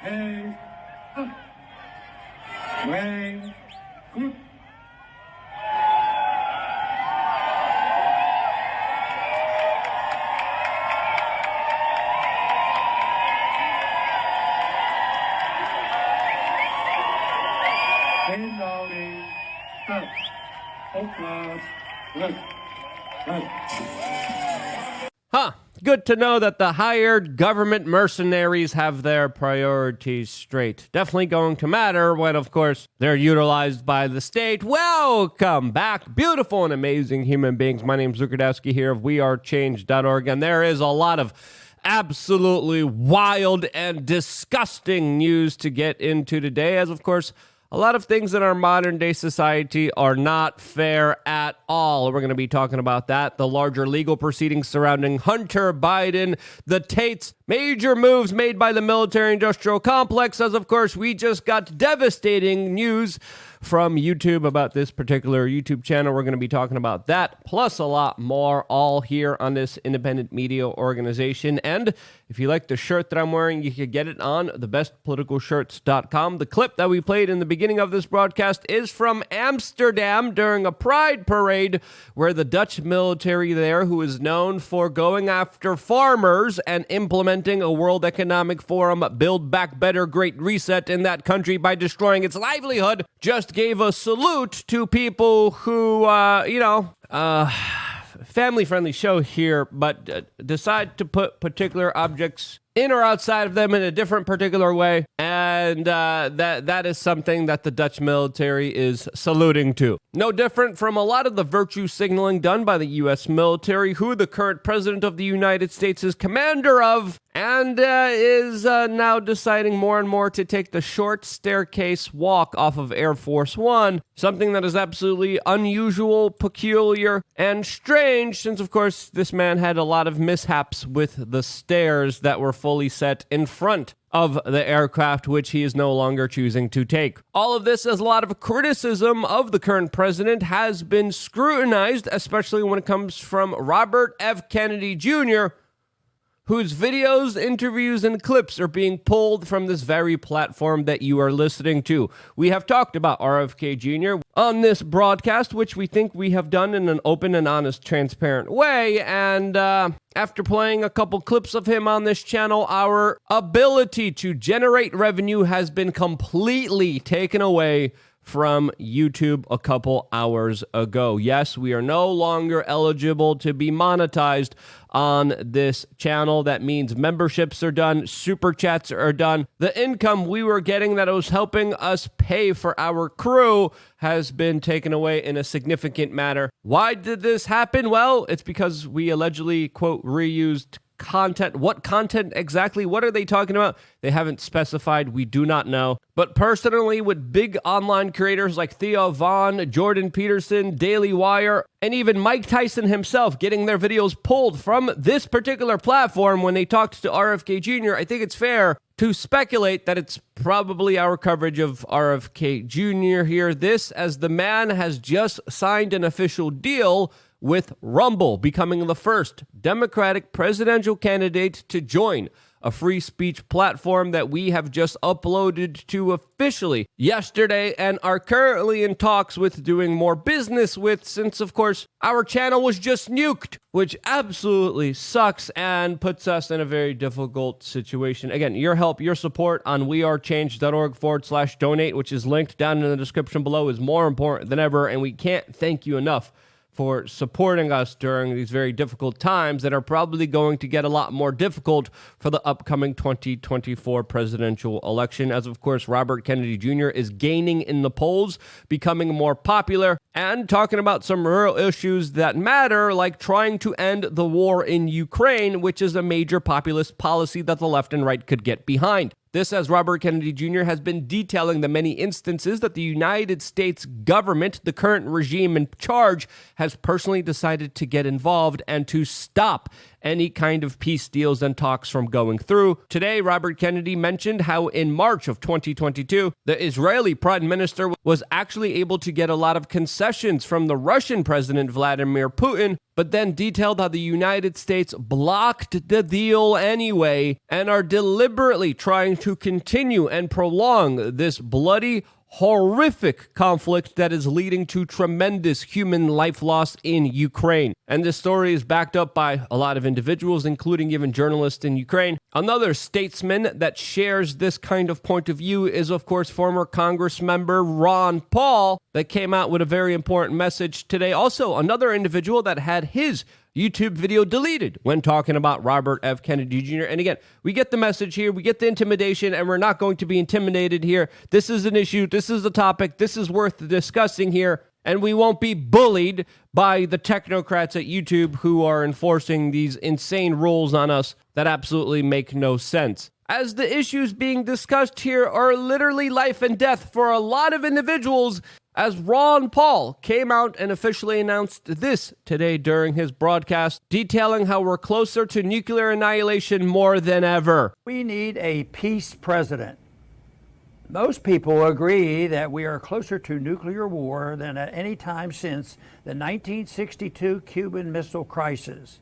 Hey, Wayne, good. Hey, Lowry, good. Oakland, good. Good. Huh. Good to know that the hired government mercenaries have their priorities straight. Definitely going to matter when, of course, they're utilized by the state. Welcome back, beautiful and amazing human beings. My name's Luke Rudowski here of wearechange.org, and there is a lot of absolutely wild and disgusting news to get into today, as, of course, a lot of things in our modern day society are not fair at all. We're going to be talking about that, the larger legal proceedings surrounding Hunter Biden, the Tates, major moves made by the military-industrial complex, as of course we just got devastating news from YouTube about this particular YouTube channel. We're going to be talking about that, plus a lot more, all here on this independent media organization. And if you like the shirt that I'm wearing, you can get it on thebestpoliticalshirts.com. The clip that we played in the beginning of this broadcast is from Amsterdam during a pride parade where the Dutch military there, who is known for going after farmers and implementing a World Economic Forum Build Back Better Great Reset in that country by destroying its livelihood, just gave a salute to people who, family-friendly show here, but decide to put particular objects in or outside of them in a different particular way, and that is something that the Dutch military is saluting to. No different from a lot of the virtue signaling done by the U.S. military, who the current president of the United States is commander of, and is now deciding more and more to take the short staircase walk off of Air Force One, something that is absolutely unusual, peculiar, and strange, since, of course, this man had a lot of mishaps with the stairs that were fully set in front of the aircraft, which he is no longer choosing to take. All of this, as a lot of criticism of the current president has been scrutinized, especially when it comes from Robert F. Kennedy Jr., whose videos, interviews, and clips are being pulled from this very platform that you are listening to. We have talked about RFK Jr. on this broadcast, which we think we have done in an open and honest, transparent way, and after playing a couple clips of him on this channel, our ability to generate revenue has been completely taken away from YouTube a couple hours ago. Yes, we are no longer eligible to be monetized on this channel. That means memberships are done, super chats are done. The income we were getting that was helping us pay for our crew has been taken away in a significant manner. Why did this happen? Well, it's because we allegedly, quote, reused content. What content exactly? What are they talking about? They haven't specified. We do not know. But personally, with big online creators like Theo Vaughn, Jordan Peterson, Daily Wire, and even Mike Tyson himself getting their videos pulled from this particular platform when they talked to RFK Jr., I think it's fair to speculate that it's probably our coverage of RFK Jr. here. This, as the man has just signed an official deal with Rumble, becoming the first Democratic presidential candidate to join a free speech platform that we have just uploaded to officially yesterday and are currently in talks with doing more business with, since, of course, our channel was just nuked, which absolutely sucks and puts us in a very difficult situation. Again, your help, your support on wearechange.org/donate, which is linked down in the description below, is more important than ever, and we can't thank you enough for supporting us during these very difficult times that are probably going to get a lot more difficult for the upcoming 2024 presidential election, as, of course, Robert Kennedy Jr. is gaining in the polls, becoming more popular, and talking about some real issues that matter, like trying to end the war in Ukraine, which is a major populist policy that the left and right could get behind. This, as Robert Kennedy Jr. has been detailing the many instances that the United States government, the current regime in charge, has personally decided to get involved and to stop any kind of peace deals and talks from going through. Today, Robert Kennedy mentioned how in March of 2022, the Israeli Prime Minister was actually able to get a lot of concessions from the Russian President Vladimir Putin, but then detailed how the United States blocked the deal anyway and are deliberately trying to continue and prolong this bloody, horrific conflict that is leading to tremendous human life loss in Ukraine. And this story is backed up by a lot of individuals, including even journalists in Ukraine. Another statesman that shares this kind of point of view is, of course, former Congress member Ron Paul, that came out with a very important message today. Also, another individual that had his YouTube video deleted when talking about Robert F. Kennedy Jr. And again, we get the message here, we get the intimidation, and we're not going to be intimidated here. This is an issue, this is a topic, this is worth discussing here, and we won't be bullied by the technocrats at YouTube who are enforcing these insane rules on us that absolutely make no sense. As the issues being discussed here are literally life and death for a lot of individuals, as Ron Paul came out and officially announced this today during his broadcast, detailing how we're closer to nuclear annihilation more than ever. We need a peace president. Most people agree that we are closer to nuclear war than at any time since the 1962 Cuban Missile Crisis.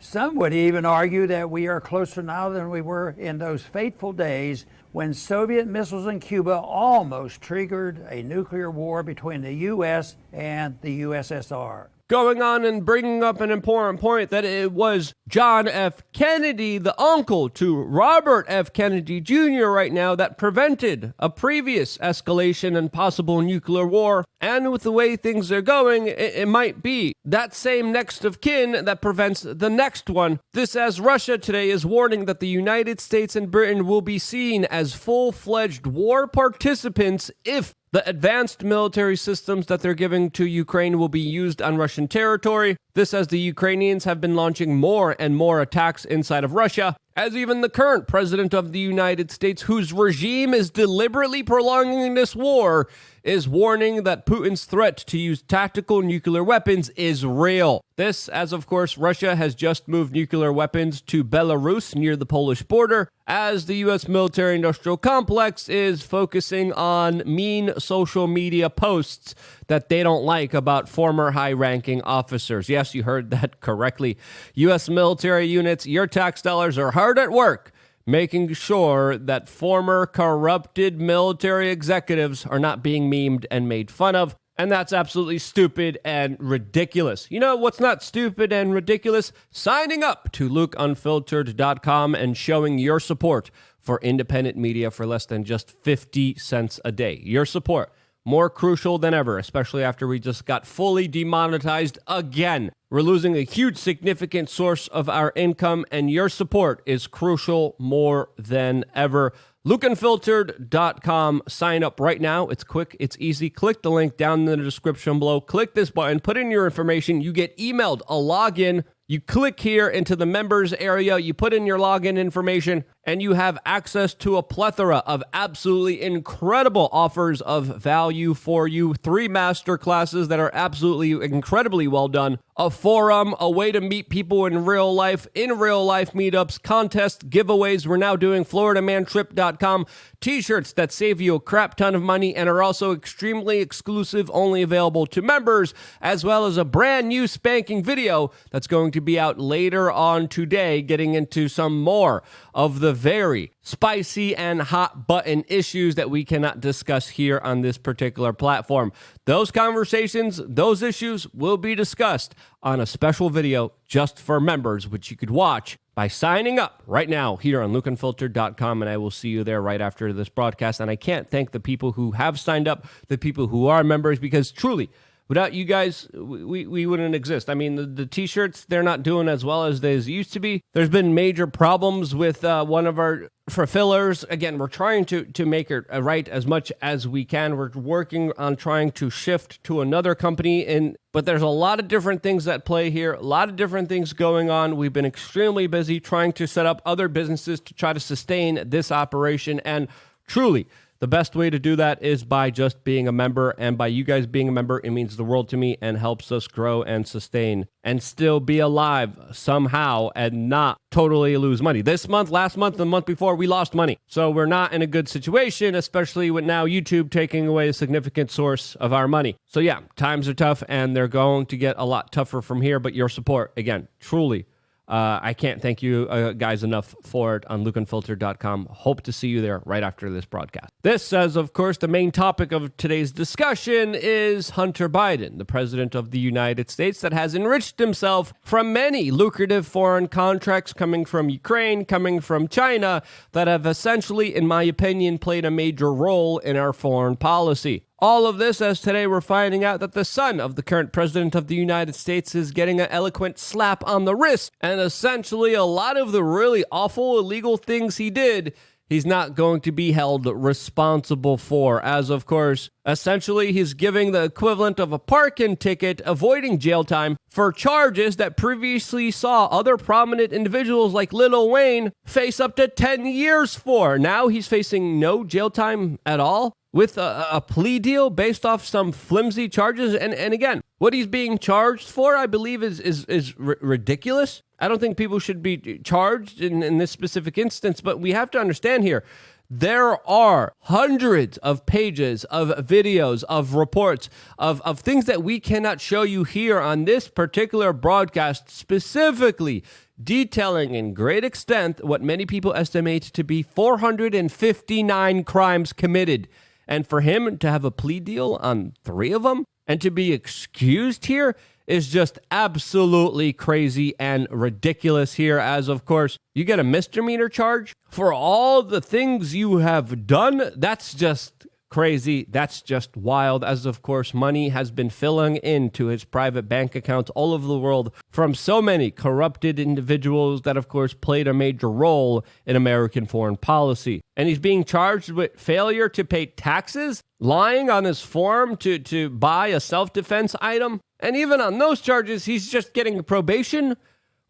Some would even argue that we are closer now than we were in those fateful days when Soviet missiles in Cuba almost triggered a nuclear war between the U.S. and the USSR. Going on and bringing up an important point that it was John F. Kennedy, the uncle to Robert F. Kennedy Jr. right now, that prevented a previous escalation and possible nuclear war. And with the way things are going, it might be that same next of kin that prevents the next one. This as Russia today is warning that the United States and Britain will be seen as full-fledged war participants if the advanced military systems that they're giving to Ukraine will be used on Russian territory. This as the Ukrainians have been launching more and more attacks inside of Russia, as even the current president of the United States, whose regime is deliberately prolonging this war, is warning that Putin's threat to use tactical nuclear weapons is real. This, as of course, Russia has just moved nuclear weapons to Belarus near the Polish border, as the U.S. military-industrial complex is focusing on mean social media posts that they don't like about former high-ranking officers. Yes, you heard that correctly. U.S. military units, your tax dollars are hard at work making sure that former corrupted military executives are not being memed and made fun of. And that's absolutely stupid and ridiculous. You know what's not stupid and ridiculous? Signing up to LukeUnfiltered.com and showing your support for independent media for less than just 50 cents a day. Your support, more crucial than ever, especially after we just got fully demonetized again. We're losing a huge, significant source of our income, and your support is crucial more than ever. LukeUnfiltered.com. Sign up right now. It's quick. It's easy. Click the link down in the description below. Click this button. Put in your information. You get emailed a login. You click here into the members area, you put in your login information, and you have access to a plethora of absolutely incredible offers of value for you. 3 master classes that are absolutely incredibly well done. A forum, a way to meet people in real life meetups, contests, giveaways. We're now doing FloridaManTrip.com t-shirts that save you a crap ton of money and are also extremely exclusive, only available to members, as well as a brand new spanking video that's going to be out later on today, getting into some more of the very spicy and hot button issues that we cannot discuss here on this particular platform. Those conversations, those issues will be discussed on a special video just for members, which you could watch by signing up right now here on LukeUnfiltered.com, and I will see you there right after this broadcast. And I can't thank the people who have signed up, the people who are members, because truly, without you guys, we wouldn't exist. I mean, the t-shirts, they're not doing as well as they used to be. There's been major problems with one of our fulfillers. Again, we're trying to make it right as much as we can. We're working on trying to shift to another company, but there's a lot of different things at play here, a lot of different things going on. We've been extremely busy trying to set up other businesses to try to sustain this operation, and truly, The best way to do that is by just being a member. And by you guys being a member, it means the world to me and helps us grow and sustain and still be alive somehow and not totally lose money. This month, last month, the month before, we lost money. So we're not in a good situation, especially with now YouTube taking away a significant source of our money. So yeah, times are tough and they're going to get a lot tougher from here. But your support, again, truly, I can't thank you guys enough for it on lukeunfiltered.com. Hope to see you there right after this broadcast. This, as of course, the main topic of today's discussion is Hunter Biden, the president of the United States that has enriched himself from many lucrative foreign contracts coming from Ukraine, coming from China, that have essentially, in my opinion, played a major role in our foreign policy. All of this as today we're finding out that the son of the current president of the United States is getting an eloquent slap on the wrist, and essentially a lot of the really awful illegal things he did, he's not going to be held responsible for, as of course, essentially he's giving the equivalent of a parking ticket, avoiding jail time for charges that previously saw other prominent individuals like Lil Wayne face up to 10 years for. Now he's facing no jail time at all, with a plea deal based off some flimsy charges. And again, what he's being charged for, I believe, is ridiculous. I don't think people should be charged in this specific instance, but we have to understand here, there are hundreds of pages of videos, of reports, of things that we cannot show you here on this particular broadcast, specifically detailing in great extent what many people estimate to be 459 crimes committed. And for him to have a plea deal on 3 of them and to be excused here is just absolutely crazy and ridiculous here, as of course you get a misdemeanor charge for all the things you have done. That's just crazy. That's just wild, as of course money has been filling into his private bank accounts all over the world from so many corrupted individuals that of course played a major role in American foreign policy. And he's being charged with failure to pay taxes, lying on his form to buy a self-defense item, and even on those charges he's just getting probation.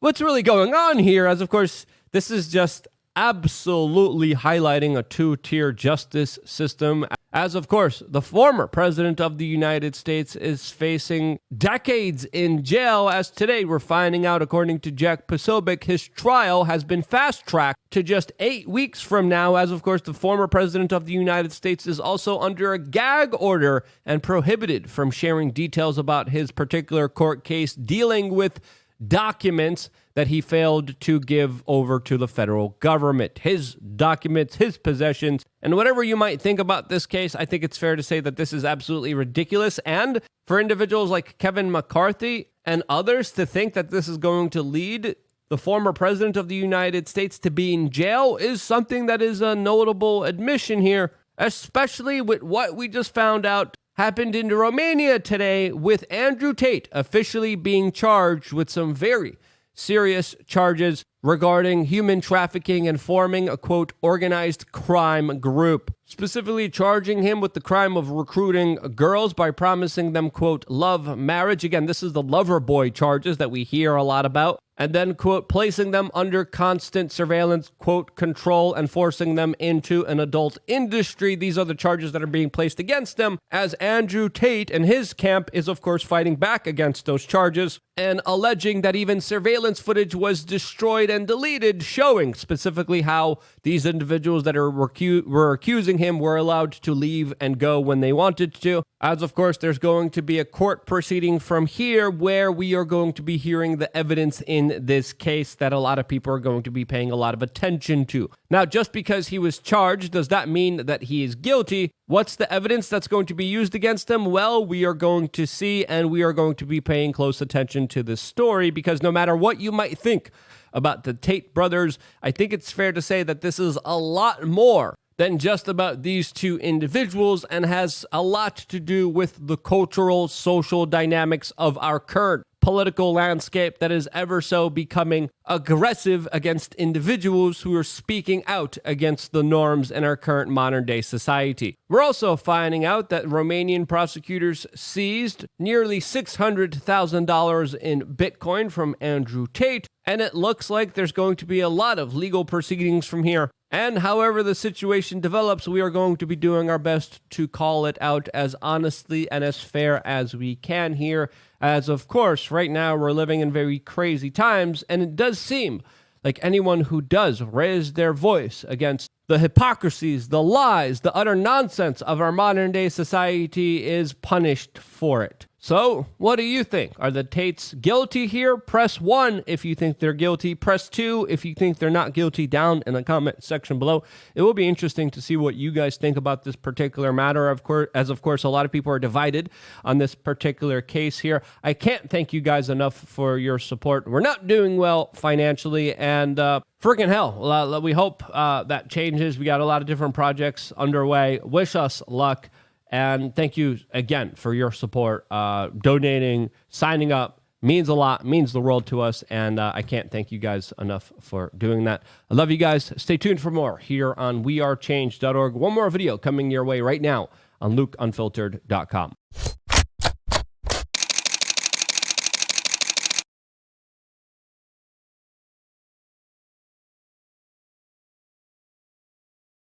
What's really going on here, as of course this is just absolutely highlighting a two-tier justice system, as of course the former president of the United States is facing decades in jail, as today we're finding out, according to Jack Posobiec, his trial has been fast-tracked to just 8 weeks from now, as of course the former president of the United States is also under a gag order and prohibited from sharing details about his particular court case dealing with documents that he failed to give over to the federal government. His documents, his possessions, and whatever you might think about this case, I think it's fair to say that this is absolutely ridiculous. And for individuals like Kevin McCarthy and others to think that this is going to lead the former president of the United States to be in jail is something that is a notable admission here, especially with what we just found out happened in Romania today, with Andrew Tate officially being charged with some very serious charges regarding human trafficking and forming a, quote, organized crime group, specifically charging him with the crime of recruiting girls by promising them, quote, love marriage. Again, this is the lover boy charges that we hear a lot about. And then, quote, placing them under constant surveillance, quote, control, and forcing them into an adult industry. These are the charges that are being placed against them, as Andrew Tate and his camp is, of course, fighting back against those charges and alleging that even surveillance footage was destroyed and deleted, showing specifically how these individuals that were accusing him were allowed to leave and go when they wanted to. As, of course, there's going to be a court proceeding from here where we are going to be hearing the evidence in this case that a lot of people are going to be paying a lot of attention to. Now, just because he was charged, does that mean that he is guilty? What's the evidence that's going to be used against him? Well, we are going to see, and we are going to be paying close attention to this story, because no matter what you might think about the Tate brothers, I think it's fair to say that this is a lot more than just about these two individuals and has a lot to do with the cultural, social dynamics of our current political landscape that is ever so becoming aggressive against individuals who are speaking out against the norms in our current modern day society. We're also finding out that Romanian prosecutors seized nearly $600,000 in Bitcoin from Andrew Tate, and it looks like there's going to be a lot of legal proceedings from here And however the situation develops, we are going to be doing our best to call it out as honestly and as fair as we can here. As of course, right now we're living in very crazy times, and it does seem like anyone who does raise their voice against the hypocrisies, the lies, the utter nonsense of our modern day society is punished for it. So, what do you think? Are the Tates guilty here? Press 1 if you think they're guilty. Press 2 if you think they're not guilty down in the comment section below. It will be interesting to see what you guys think about this particular matter. Of course, a lot of people are divided on this particular case here. I can't thank you guys enough for your support. We're not doing well financially, and freaking hell, we hope that changes. We got a lot of different projects underway. Wish us luck. And thank you again for your support. Donating, signing up means a lot, means the world to us. And I can't thank you guys enough for doing that. I love you guys. Stay tuned for more here on wearechange.org. One more video coming your way right now on lukeunfiltered.com.